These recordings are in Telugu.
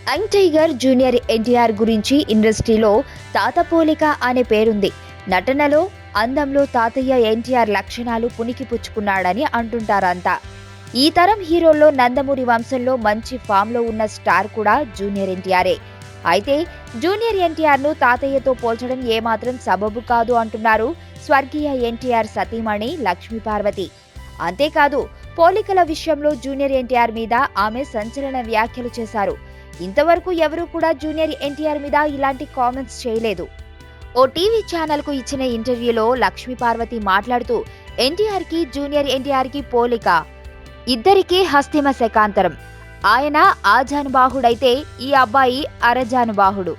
యంగ్ టైగర్ జూనియర్ ఎన్టీఆర్ గురించి ఇండస్ట్రీలో తాత పోలిక అనే పేరుంది. నటనలో, అందంలో తాతయ్య ఎన్టీఆర్ లక్షణాలు పుణికిపుచ్చుకున్నాడని అంటుంటారంతా. ఈ తరం హీరోల్లో నందమూరి వంశంలో మంచి ఫామ్లో ఉన్న స్టార్ కూడా జూనియర్ ఎన్టీఆరే. అయితే జూనియర్ ఎన్టీఆర్ను తాతయ్యతో పోల్చడం ఏమాత్రం సబబు కాదు అంటున్నారు స్వర్గీయ ఎన్టీఆర్ సతీమణి లక్ష్మీపార్వతి. అంతేకాదు, పోలికల విషయంలో జూనియర్ ఎన్టీఆర్ మీద ఆమె సంచలన వ్యాఖ్యలు చేశారు. ఇంతవరకు ఎవరూ కూడా జూనియర్ ఎన్టీఆర్ మీద ఇలాంటి కామెంట్స్ చేయలేదు. ఓ టీవీ ఛానల్కు ఇచ్చిన ఇంటర్వ్యూలో లక్ష్మీపార్వతి మాట్లాడుతూ ఎన్టీఆర్కి జూనియర్ ఎన్టీఆర్కి పోలిక, ఇద్దరికీ హస్తిమ శకాంతరం. ఆయన ఆజానుబాహుడైతే ఈ అబ్బాయి అరజానుబాహుడు.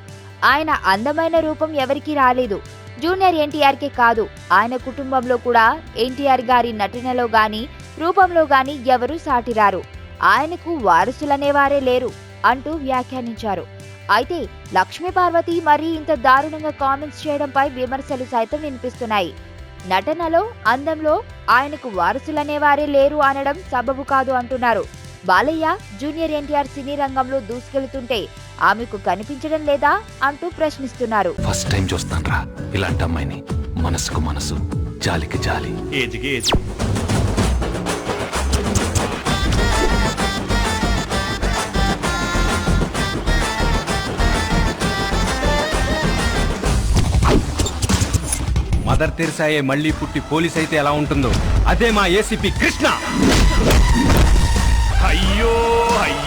ఆయన అందమైన రూపం ఎవరికీ రాలేదు. జూనియర్ ఎన్టీఆర్కే కాదు, ఆయన కుటుంబంలో కూడా ఎన్టీఆర్ గారి నటనలో గాని రూపంలో గాని ఎవరూ సాటిరారు. ఆయనకు వారసులనేవారే లేరు అంటూ వ్యాఖ్యానించారు. అయితే లక్ష్మీపార్వతి మరీ ఇంత దారుణంగా కామెంట్స్ చేయడంపై విమర్శలు సైతం వినిపిస్తున్నాయి. నటనలో, అందంలో ఆయనకు వారసులనేవారే లేరు అనడం సబబు కాదు అంటున్నారు. బాలయ్య, జూనియర్ ఎన్టీఆర్ సినీ రంగంలో దూసుకెళ్తుంటే ఆమెకు కనిపించడం లేదా అంటూ ప్రశ్నిస్తున్నారు. ఫస్ట్ టైం చూస్తాన్రా ఇలాంటి అమ్మాయిని. మనసుకు మనసు, జాలికి జాలి. ఏజ్కి ఏజ్. మదర్ తెరిసాయే మళ్ళీ పుట్టి పోలీస్ అయితే ఎలా ఉంటుందో అదే మా ఏసీపీ కృష్ణ. అయ్యో అయ్యో.